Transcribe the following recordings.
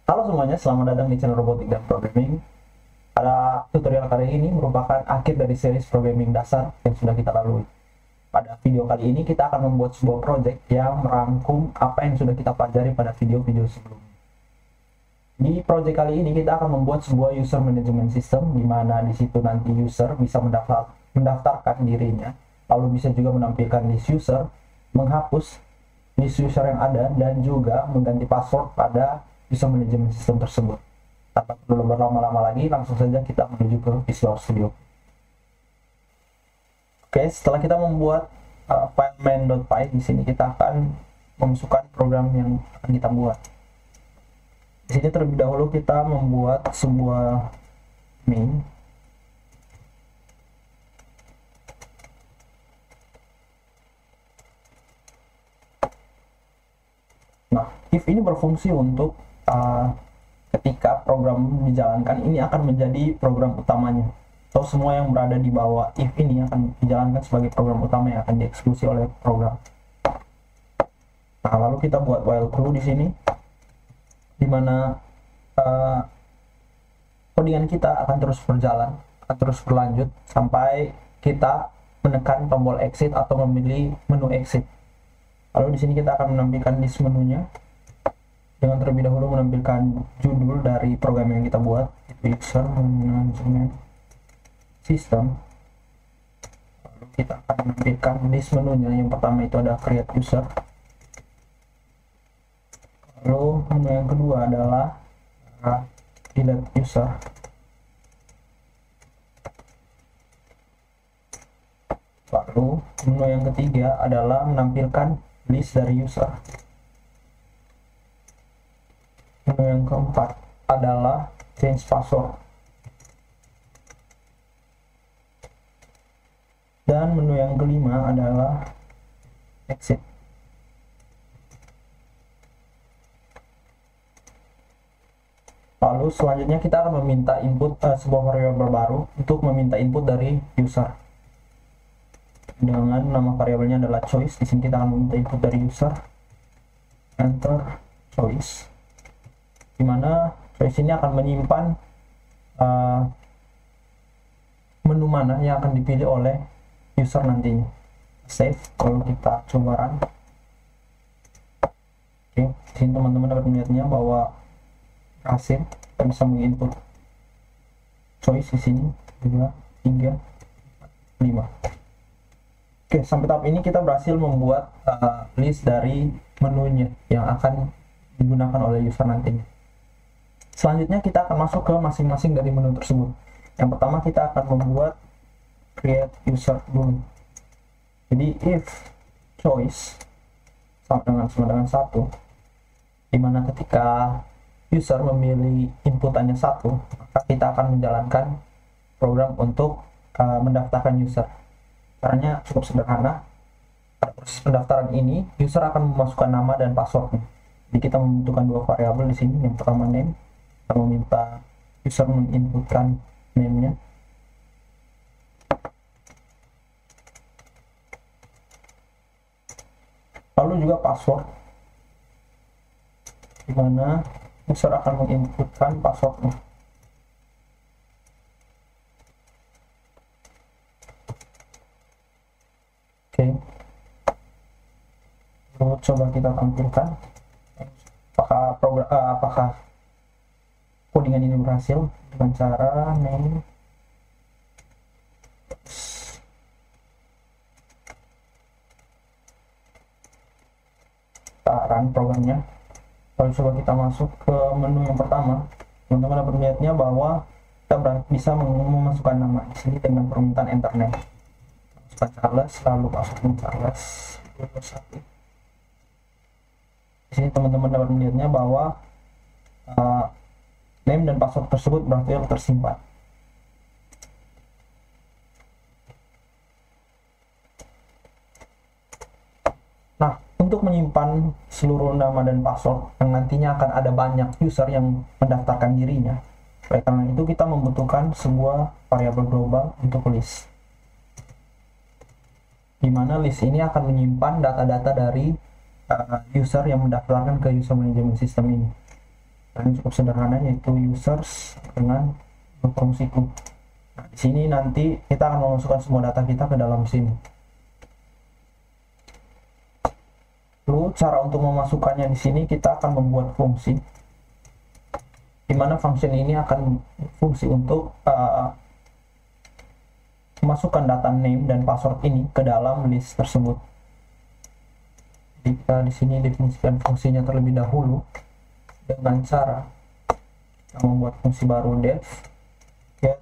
Halo semuanya, selamat datang di channel Robotik dan Programming. Pada tutorial kali ini merupakan akhir dari series programming dasar yang sudah kita lalui. Pada video kali ini kita akan membuat sebuah project yang merangkum apa yang sudah kita pelajari pada video-video sebelumnya. Di project kali ini kita akan membuat sebuah user management system, di mana di situ nanti user bisa mendaftarkan dirinya, lalu bisa juga menampilkan list user, menghapus list user yang ada, dan juga mengganti password pada user management system tersebut. Tanpa perlu berlama-lama lagi, langsung saja kita menuju ke Visual Studio. Oke, setelah kita membuat file main.py, di sini kita akan memasukkan program yang akan kita buat. Di sini terlebih dahulu kita membuat sebuah main. Nah, if ini berfungsi untuk ketika program dijalankan, ini akan menjadi program utamanya. So, semua yang berada di bawah if ini akan dijalankan sebagai program utama yang akan dieksekusi oleh program. Nah, lalu kita buat while true di sini, di mana codingan kita akan terus berjalan, akan terus berlanjut sampai kita menekan tombol exit atau memilih menu exit. Lalu di sini kita akan menampilkan list menunya dengan terlebih dahulu menampilkan judul dari program yang kita buat, yaitu user management system. Lalu kita akan menampilkan list menunya. Yang pertama itu ada create user. Lalu menu yang kedua adalah delete user. Lalu menu yang ketiga adalah menampilkan list dari user. Menu yang keempat adalah change password. Dan menu yang kelima adalah exit. Lalu selanjutnya kita akan meminta input sebuah variabel baru untuk meminta input dari user. Dengan nama variabelnya adalah choice. Di sini kita akan meminta input dari user. Enter choice. Dimana choice ini akan menyimpan menu mana yang akan dipilih oleh user nantinya. Save. Kalau kita coba run, oke, sini teman-teman dapat melihatnya bahwa berhasil. Kita bisa menginput choice di sini 2, 3, 5. Oke, sampai tahap ini kita berhasil membuat list dari menunya yang akan digunakan oleh user nantinya. Selanjutnya kita akan masuk ke masing-masing dari menu tersebut. Yang pertama kita akan membuat create user dulu. Jadi if choice sama dengan 1, dimana ketika user memilih inputannya 1, maka kita akan menjalankan program untuk mendaftarkan user. Caranya cukup sederhana. Pada proses pendaftaran ini, user akan memasukkan nama dan passwordnya. Jadi kita membutuhkan dua variabel di sini. Yang pertama name, kita meminta user menginputkan name-nya. Lalu juga password, di mana user akan menginputkan passwordnya. Oke, lalu coba kita tampilkan apakah codingan ini berhasil dengan cara name run programnya. Lalu coba kita masuk ke menu yang pertama. Teman-teman dapat melihatnya bahwa kita bisa memasukkan nama di sini dengan permintaan enter name. Masukkan Charles, lalu masukkan Charles 21. Di sini teman-teman dapat melihatnya bahwa name dan password tersebut berhasil tersimpan. Nah, untuk menyimpan seluruh nama dan password yang nantinya akan ada banyak user yang mendaftarkan dirinya, oleh karena itu kita membutuhkan sebuah variabel global untuk list, di mana list ini akan menyimpan data-data dari user yang mendaftarkan ke user management system ini. yang cukup sederhana, yaitu users dengan fungsiku. Nah, di sini nanti kita akan memasukkan semua data kita ke dalam sini. Lalu cara untuk memasukkannya di sini, kita akan membuat fungsi di mana function ini akan fungsi untuk memasukkan data name dan password ini ke dalam list tersebut. Jadi kita di sini definisikan fungsinya terlebih dahulu dengan cara kita membuat fungsi baru def get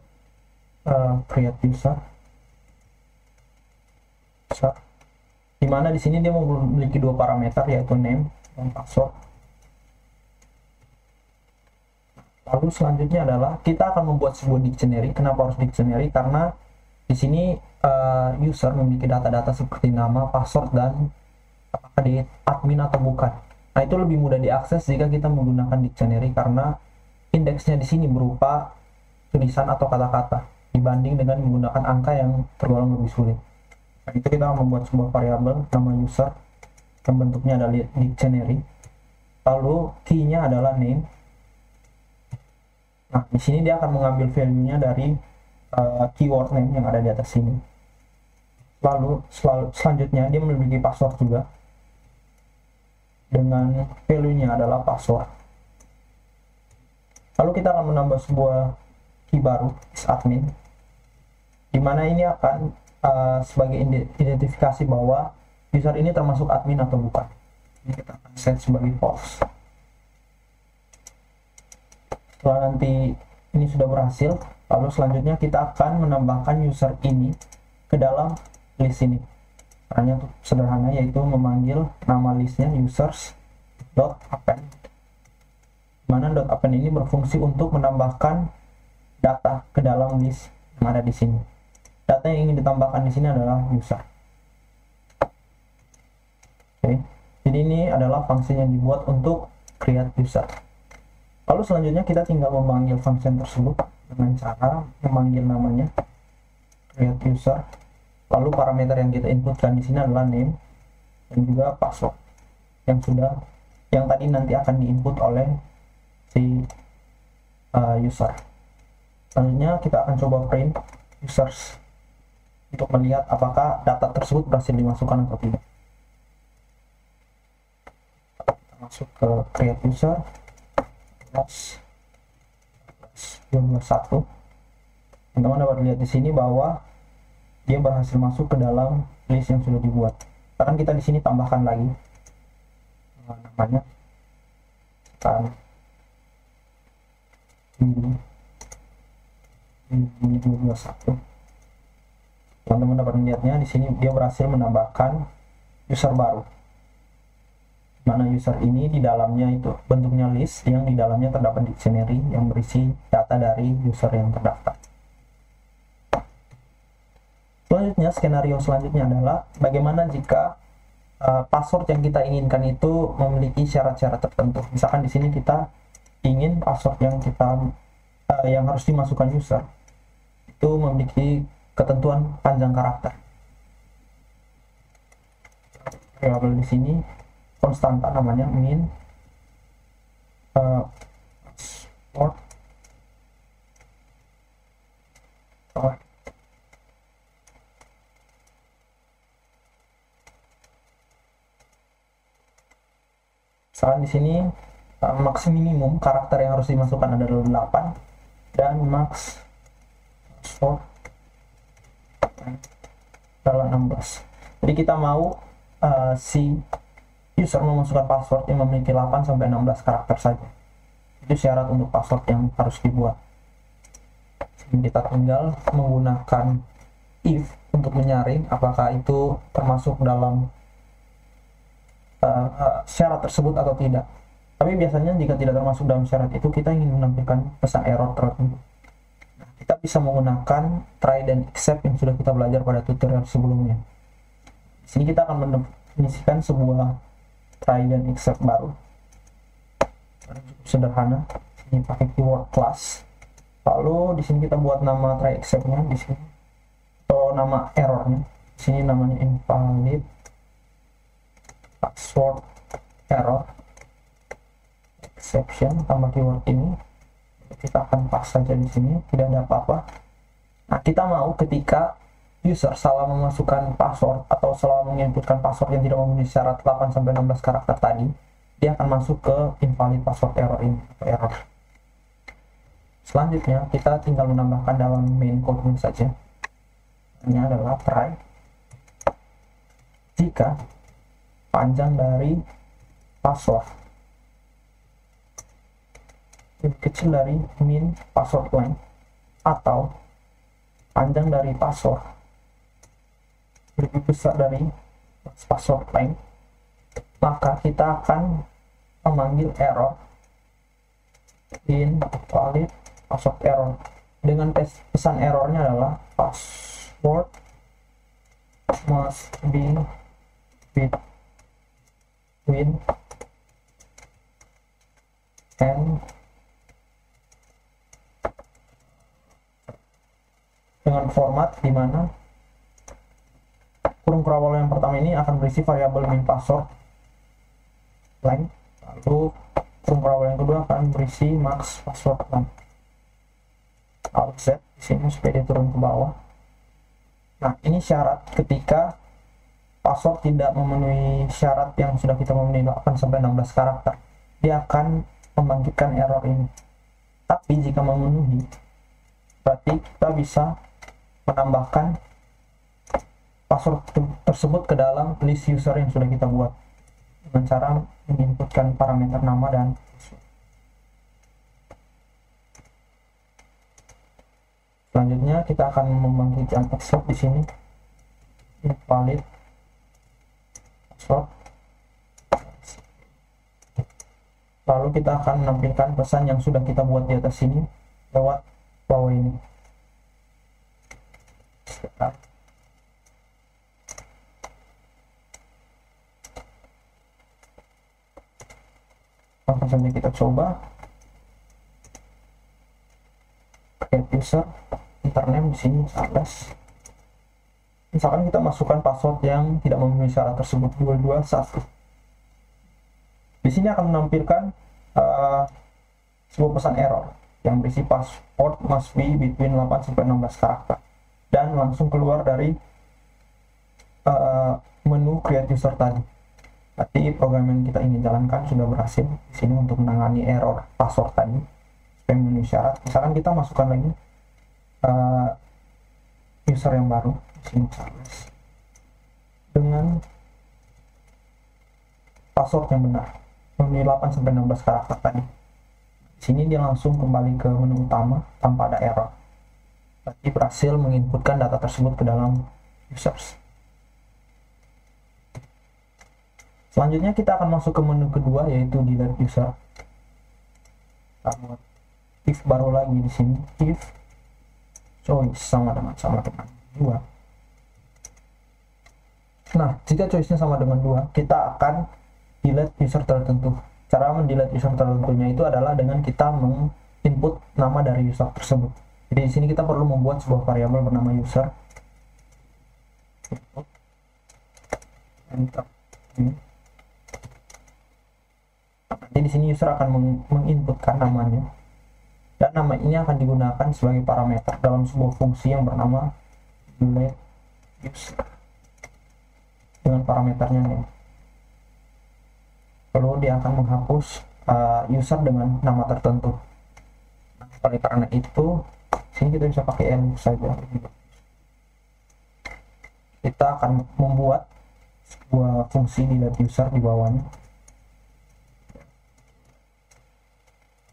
create user, di mana di sini dia memiliki dua parameter, yaitu name dan password. Lalu selanjutnya adalah kita akan membuat sebuah dictionary. Kenapa harus dictionary? Karena di sini user memiliki data-data seperti nama, password, dan apakah dia admin atau bukan. Nah, itu lebih mudah diakses jika kita menggunakan dictionary karena indeksnya di sini berupa tulisan atau kata-kata dibanding dengan menggunakan angka yang tergolong lebih sulit. Nah, itu kita membuat sebuah variabel nama user yang bentuknya adalah dictionary. Lalu key-nya adalah name. Nah, di sini dia akan mengambil value-nya dari keyword name yang ada di atas sini. Lalu selanjutnya dia memiliki password juga, dengan value-nya adalah password. Lalu kita akan menambah sebuah key baru, isadmin, di mana ini akan sebagai identifikasi bahwa user ini termasuk admin atau bukan. Ini kita akan set sebagai false. Setelah nanti ini sudah berhasil, lalu selanjutnya kita akan menambahkan user ini ke dalam list ini. Caranya untuk sederhana, yaitu memanggil nama listnya users.append, mana .append ini berfungsi untuk menambahkan data ke dalam list yang ada di sini. Data yang ingin ditambahkan di sini adalah user. Oke, jadi ini adalah fungsi yang dibuat untuk create user. Lalu selanjutnya kita tinggal memanggil function tersebut dengan cara memanggil namanya create user. Lalu parameter yang kita inputkan di sini adalah name dan juga password yang tadi nanti akan diinput oleh si user. Selanjutnya kita akan coba print users untuk melihat apakah data tersebut berhasil dimasukkan atau tidak. Kita masuk ke create user 21. Teman-teman dapat lihat di sini bahwa dia berhasil masuk ke dalam list yang sudah dibuat. Sekarang kita di sini tambahkan lagi namanya kan 21. Teman-teman dapat melihatnya di sini dia berhasil menambahkan user baru. Mana user ini di dalamnya itu bentuknya list yang di dalamnya terdapat dictionary yang berisi data dari user yang terdaftar. Selanjutnya, skenario selanjutnya adalah bagaimana jika password yang kita inginkan itu memiliki syarat-syarat tertentu. Misalkan di sini kita ingin password yang harus dimasukkan user itu memiliki ketentuan panjang karakter. Variabel di sini konstanta namanya min password misalkan di sini max minimum karakter yang harus dimasukkan adalah 8 dan max password adalah 16. Jadi kita mau si user memasukkan password yang memiliki 8 sampai 16 karakter saja. Itu syarat untuk password yang harus dibuat. Jadi kita tinggal menggunakan if untuk menyaring apakah itu termasuk dalam syarat tersebut atau tidak. Tapi biasanya jika tidak termasuk dalam syarat itu, kita ingin menampilkan pesan error tertentu. Nah, kita bisa menggunakan try dan except yang sudah kita belajar pada tutorial sebelumnya. Di sini kita akan mendefinisikan sebuah try dan except baru. Cukup sederhana. Ini pakai keyword class. Lalu di sini kita buat nama try except-nya di sini atau nama errornya. Di sini namanya invalid password error exception tambah keyword ini, kita akan pas saja di sini, tidak ada apa-apa. Nah, kita mau ketika user salah memasukkan password atau salah menginputkan password yang tidak memenuhi syarat 8-16 karakter tadi, dia akan masuk ke invalid password error ini atau error. Selanjutnya kita tinggal menambahkan dalam main code-nya saja. Ini adalah try jika panjang dari password lebih kecil dari min password length atau panjang dari password lebih besar dari password length, maka kita akan memanggil error invalid password error dengan pesan errornya adalah password must be between and dengan format di mana kurung kerawal yang pertama ini akan berisi variabel min password length, lalu kurung kerawal yang kedua akan berisi max password length. Alt Z di sini supaya dia turun ke bawah. Nah, ini syarat ketika password tidak memenuhi syarat yang sudah kita memenuhi 8-16 karakter, dia akan membangkitkan error ini. Tapi jika memenuhi, berarti kita bisa menambahkan password tersebut ke dalam list user yang sudah kita buat dengan cara menginputkan parameter nama dan password. Selanjutnya kita akan membangkitkan except di sini invalid password. Lalu kita akan menampilkan pesan yang sudah kita buat di atas sini lewat bawah ini. Langsung saja kita coba get user intername di sini Charles. Misalkan kita masukkan password yang tidak memenuhi syarat tersebut 221. Di sini akan menampilkan sebuah pesan error yang berisi password must be between 8-16 karakter dan langsung keluar dari menu create user tadi. Berarti program yang kita ingin jalankan sudah berhasil di sini untuk menangani error password tadi supaya memenuhi syarat. Misalkan kita masukkan lagi user yang baru di sini Charles dengan password yang benar memenuhi 8-16 karakter tadi. Di sini dia langsung kembali ke menu utama tanpa ada error. Berarti berhasil menginputkan data tersebut ke dalam users. Selanjutnya kita akan masuk ke menu kedua yaitu delete user. If baru lagi di sini if choice sama dengan 2. Nah, jika choice-nya sama dengan 2, kita akan delete user tertentu. Cara mendelete user tertentunya itu adalah dengan kita menginput nama dari user tersebut. Jadi di sini kita perlu membuat sebuah variabel bernama user. Enter. Nanti di sini user akan menginputkan namanya. Dan nama ini akan digunakan sebagai parameter dalam sebuah fungsi yang bernama delete user. Dengan parameternya nih. Lalu dia akan menghapus user dengan nama tertentu. Nah, oleh karena itu, sini kita bisa pakai elif saja. Kita akan membuat sebuah fungsi delete user di bawahnya.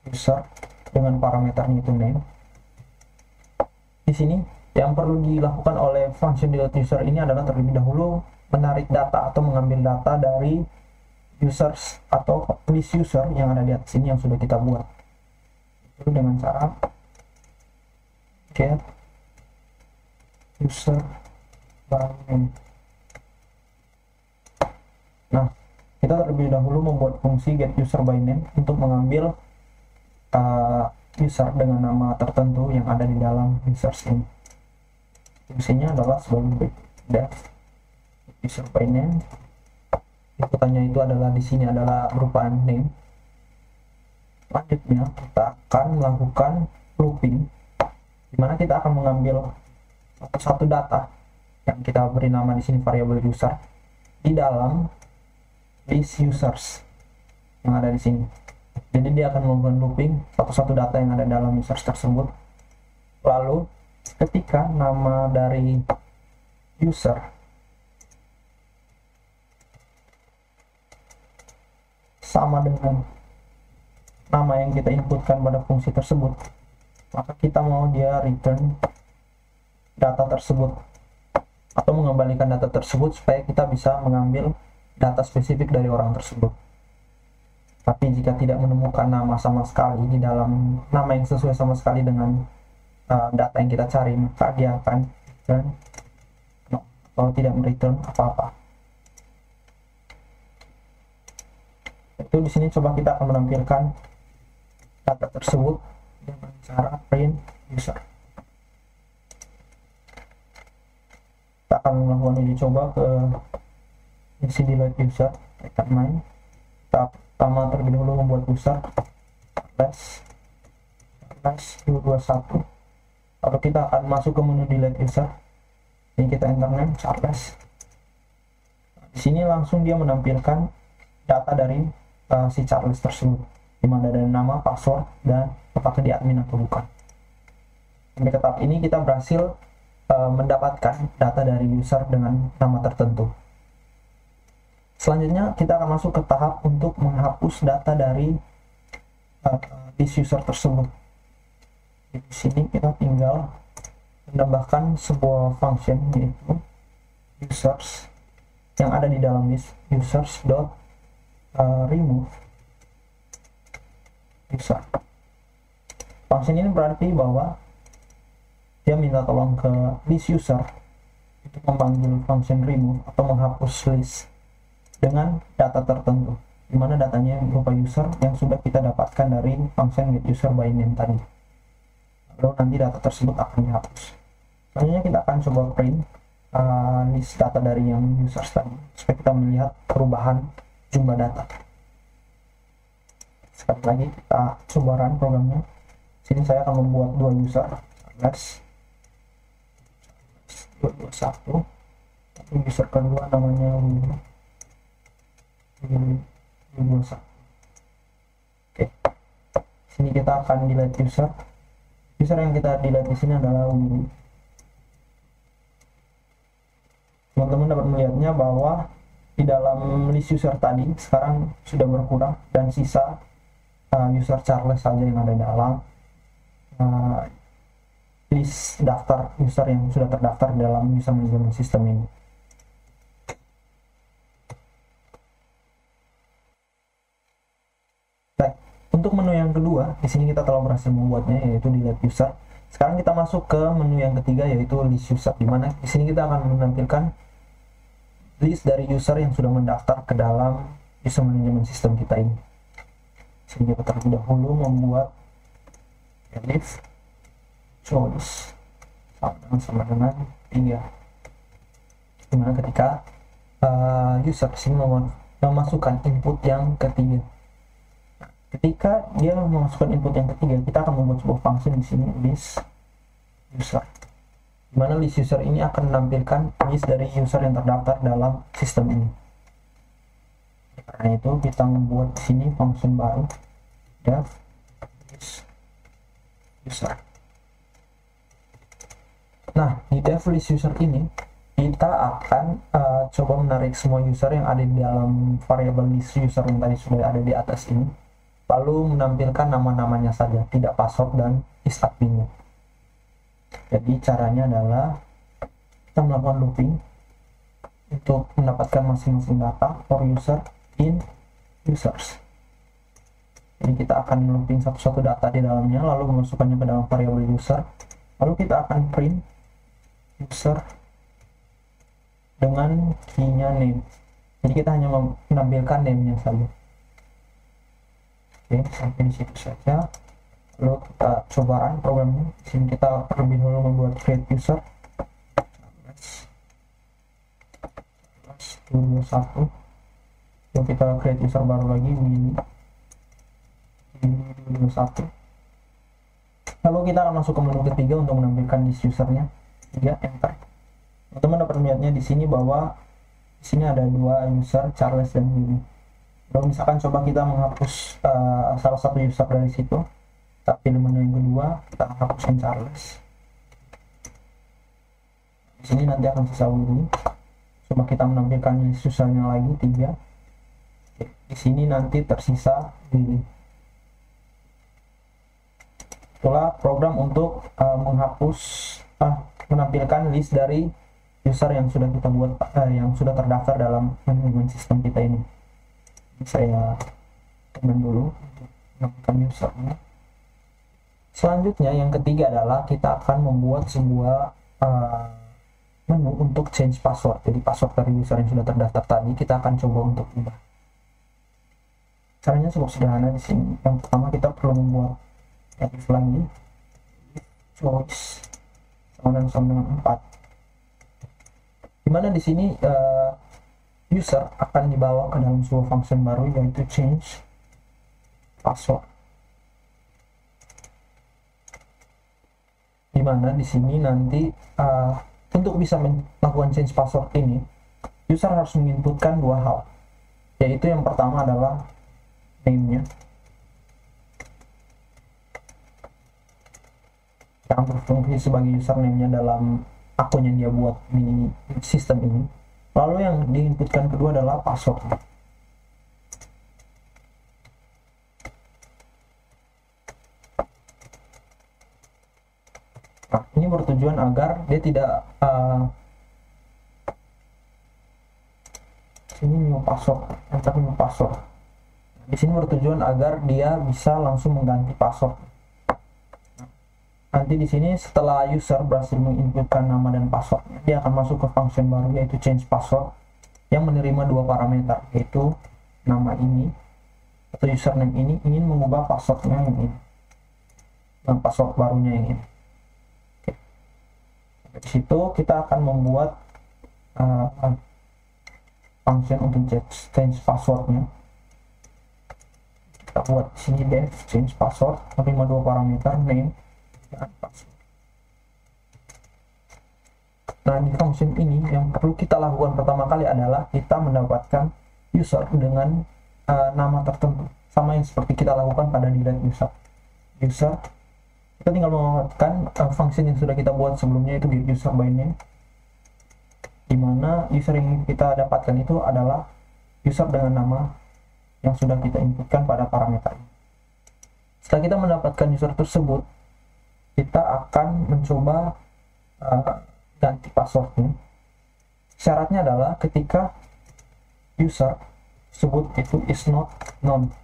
User dengan parameternya itu name. Di sini yang perlu dilakukan oleh function delete user ini adalah terlebih dahulu menarik data atau mengambil data dari users atau list user yang ada di atas sini yang sudah kita buat. Itu dengan cara get user by name. Nah, kita terlebih dahulu membuat fungsi get user by name untuk mengambil user dengan nama tertentu yang ada di dalam users ini. Fungsinya adalah sebagai def user by name. Inputannya itu adalah di sini adalah berupa name. Selanjutnya kita akan melakukan looping, dimana kita akan mengambil satu data yang kita beri nama di sini variabel user di dalam list users yang ada di sini. Jadi dia akan melakukan looping satu data yang ada dalam users tersebut. Lalu ketika nama dari user sama dengan nama yang kita inputkan pada fungsi tersebut, maka kita mau dia return data tersebut atau mengembalikan data tersebut supaya kita bisa mengambil data spesifik dari orang tersebut. Tapi jika tidak menemukan nama sama sekali di dalam nama yang sesuai sama sekali dengan data yang kita cari, maka dia akan return no, atau tidak mereturn apa-apa. Itu di sini coba kita akan menampilkan data tersebut dengan cara print user. Kita akan melakukan uji coba ke isi delete user record main. Kita pertama terlebih dahulu membuat user charles 221, lalu kita akan masuk ke menu delete user. Ini kita enter name charles. Di sini langsung dia menampilkan data dari si charles tersebut, dimana ada nama, password, dan apakah dia admin atau bukan. Sampai ke tahap ini kita berhasil mendapatkan data dari user dengan nama tertentu. Selanjutnya kita akan masuk ke tahap untuk menghapus data dari list user tersebut. Di sini kita tinggal menambahkan sebuah function yaitu users yang ada di dalam list users.remove user. Function ini berarti bahwa dia minta tolong ke list user untuk memanggil function remove atau menghapus list dengan data tertentu, di mana datanya berupa user yang sudah kita dapatkan dari function getUserByName tadi. Lalu nanti data tersebut akan dihapus. Selanjutnya kita akan coba print list data dari yang users tadi supaya kita melihat perubahan jumlah data. Sekali lagi kita coba run programnya. Sini saya akan membuat dua user, charles 221, tapi user kedua namanya Willy 21. Oke, sini kita akan delete user yang kita delete di sini adalah Willy. Teman-teman dapat melihatnya bahwa di dalam list user tadi sekarang sudah berkurang dan sisa user charles saja yang ada dalam list daftar user yang sudah terdaftar dalam user management system ini. Baik, untuk menu yang kedua, di sini kita telah berhasil membuatnya yaitu delete user. Sekarang kita masuk ke menu yang ketiga yaitu list user, di mana di sini kita akan menampilkan list dari user yang sudah mendaftar ke dalam user management system kita ini. Sini kita terlebih dahulu membuat elif choice sama dengan 3, dimana ketika user sini memasukkan input yang ketiga. Ketika dia memasukkan input yang ketiga, kita akan membuat sebuah function di sini list user, dimana list user ini akan menampilkan list dari user yang terdaftar dalam sistem ini. Karena itu kita membuat di sini function baru def list user. Nah, di def list user ini kita akan coba menarik semua user yang ada di dalam variabel list user yang tadi sudah ada di atas ini, lalu menampilkan nama-namanya saja, tidak password dan is adminnya. Jadi caranya adalah kita melakukan looping untuk mendapatkan masing-masing data for user in users. Jadi kita akan looping satu-satu data di dalamnya, lalu memasukkannya ke dalam variabel user, lalu kita akan print user dengan key-nya name. Jadi kita hanya menampilkan name-nya saja. Oke, sampai di situ saja. Lalu kita coba run programnya. Di sini kita terlebih dahulu membuat create user. 221. Lalu kita create user baru lagi Willy 221. Lalu kita akan masuk ke menu ketiga untuk menampilkan list usernya. 3 enter. Teman-teman dapat melihatnya di sini bahwa di sini ada dua user, Charles dan Willy. Kalau misalkan coba kita menghapus salah satu user dari situ, kita pilih menu yang kedua, kita hapuskan Charles. Di sini nanti akan sisa Willy. Coba kita menampilkan list usernya lagi 3. Di sini nanti tersisa Willy. Itulah program untuk menampilkan list dari user yang sudah kita buat, yang sudah terdaftar dalam manajemen sistem kita ini. Saya teman dulu menampilkan usernya. Selanjutnya yang ketiga adalah kita akan membuat sebuah menu untuk change password. Jadi password dari user yang sudah terdaftar tadi kita akan coba untuk ubah. Caranya cukup sederhana di sini. Yang pertama kita perlu membuat if lagi, choice sama dengan 4, dimana di sini user akan dibawa ke dalam sebuah function baru yaitu change password, dimana di sini nanti untuk bisa melakukan change password ini user harus menginputkan dua hal, yaitu yang pertama adalah name-nya yang berfungsi sebagai username-nya dalam akun yang dia buat di sistem ini. Lalu yang diinputkan kedua adalah password. Nah, ini bertujuan agar dia tidak sini new password, enter new password. Di sini bertujuan agar dia bisa langsung mengganti password. Nanti di sini setelah user berhasil menginputkan nama dan passwordnya, dia akan masuk ke function baru yaitu change password yang menerima dua parameter, yaitu nama ini atau username ini ingin mengubah passwordnya yang ini dan password barunya yang ini. Oke. Di situ kita akan membuat function untuk change passwordnya. Kita buat di sini def change password menerima dua parameter name dan password. Nah, di function ini yang perlu kita lakukan pertama kali adalah kita mendapatkan user dengan nama tertentu, sama yang seperti kita lakukan pada delete user. Kita tinggal memanfaatkan function yang sudah kita buat sebelumnya, itu get user by name, dimana user yang kita dapatkan itu adalah user dengan nama yang sudah kita inputkan pada parameter ini. Setelah kita mendapatkan user tersebut, kita akan mencoba ganti passwordnya. Syaratnya adalah ketika user tersebut itu is not known,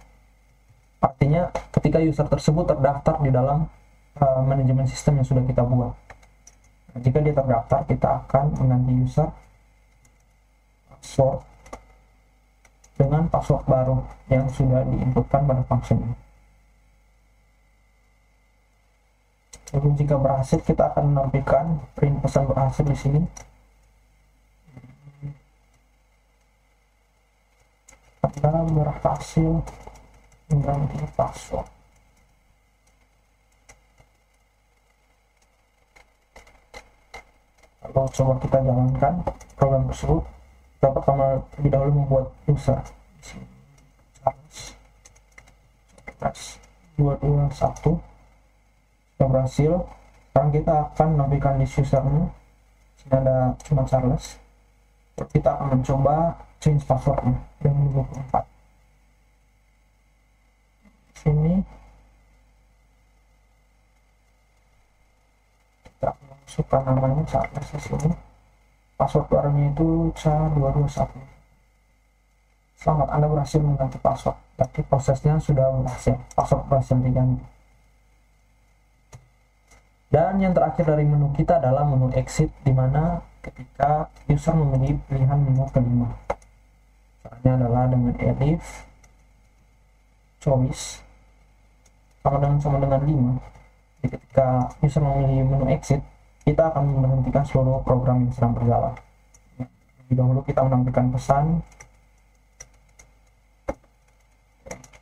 artinya ketika user tersebut terdaftar di dalam manajemen sistem yang sudah kita buat. Nah, jika dia terdaftar, kita akan mengganti user password dengan password baru yang sudah diinputkan pada function ini. Lalu jika berhasil, kita akan menampilkan print pesan berhasil di sini. Anda berhasil mengganti password. Lalu coba kita jalankan program tersebut. Kita pertama lebih dahulu membuat user. Charles 221. Sudah berhasil. Sekarang kita akan menampilkan list usernya. Sini ada cuma Charles. Kita akan mencoba change passwordnya dengan 24. Sini kita masukkan namanya Charles di sini. Password barunya itu CHA221. Selamat, Anda berhasil mengganti password. Tapi prosesnya sudah berhasil. Password berhasil diganti. Dan yang terakhir dari menu kita adalah menu exit, di mana ketika user memilih pilihan menu kelima. Caranya adalah dengan elif choice sama dengan 5. Jadi ketika user memilih menu exit, kita akan menghentikan seluruh program yang sedang berjalan. Lebih dahulu kita menampilkan pesan.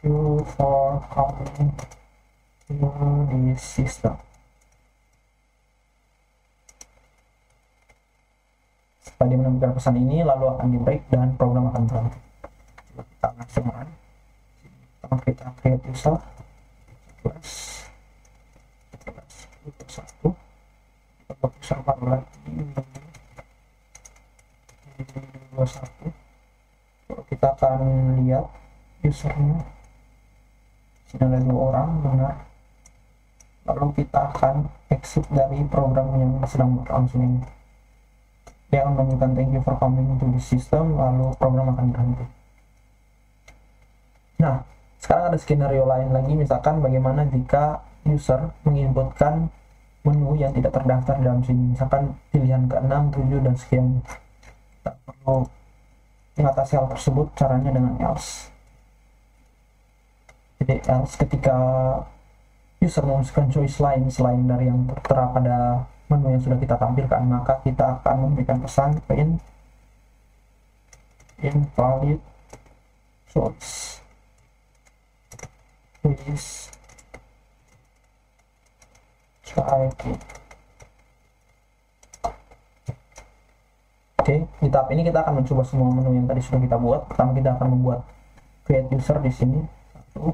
you for coming to this system. Setelah dia menemukan pesan ini, lalu akan di break dan program akan berhenti. Coba kita langsung run. Pertama kita create user class satu, kita buat user baru lagi 21. Lalu kita akan lihat usernya, sini ada 2 orang, benar. Lalu kita akan exit dari program yang sedang berlangsung ini. Dia akan menunjukkan thank you for coming to the system, lalu program akan berhenti. Nah, sekarang ada skenario lain lagi, misalkan bagaimana jika user menginputkan menu yang tidak terdaftar dalam sini, misalkan pilihan ke-6, 7, dan sekian. Kita perlu mengatasi hal tersebut, caranya dengan else. Jadi else ketika user memasukkan choice lain selain dari yang tertera pada menu yang sudah kita tampilkan, maka kita akan memberikan pesan print invalid choice, please try it. Oke, di tahap ini kita akan mencoba semua menu yang tadi sudah kita buat. Pertama kita akan membuat create user di sini. 21.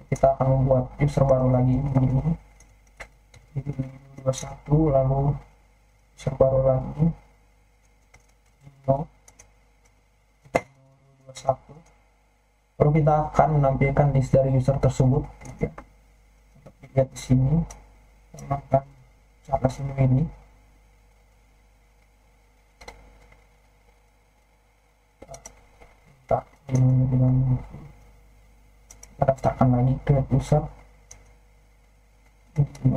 Kita akan membuat user baru lagi begini. 21, lalu user baru lagi 21. Lalu kita akan menampilkan list dari user tersebut. Lihat di sini. Menggunakan Charles ini. Kita daftarkan lagi create user. Ini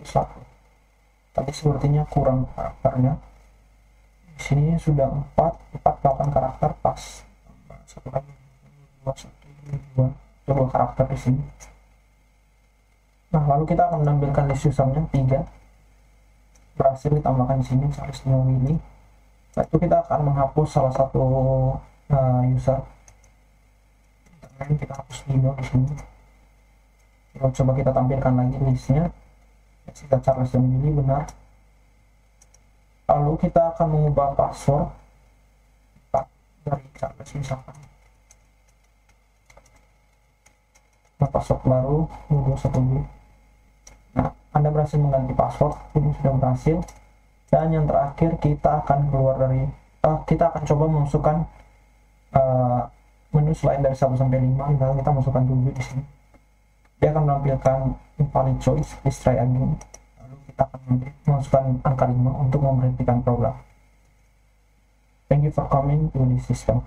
1. Tadi sepertinya kurang karakternya. Di sini sudah 48 karakter pas. Satu lagi 2 karakter di sini. Nah, lalu kita akan menampilkan list usernya 3. Berhasil ditambahkan di sini Charles Willy. Setelah itu kita akan menghapus salah satu user. Kita hapus Dino di sini. Lalu coba kita tampilkan lagi listnya. Kita Charles dan Willy benar. Lalu kita akan mengubah password dari Charles misalkan. Password baru 21. Nah, Anda berhasil mengganti password, ini sudah berhasil. Dan yang terakhir kita akan keluar dari kita akan coba memasukkan menu selain dari 1 sampai 5. Misalnya kita masukkan 7 di sini. Dia akan menampilkan invalid choice, please try again. Lalu kita akan memasukkan angka 5 untuk memberhentikan program. Thank you for coming to this system.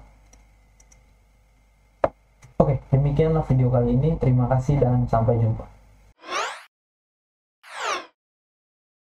Oke, demikianlah video kali ini. Terima kasih dan sampai jumpa.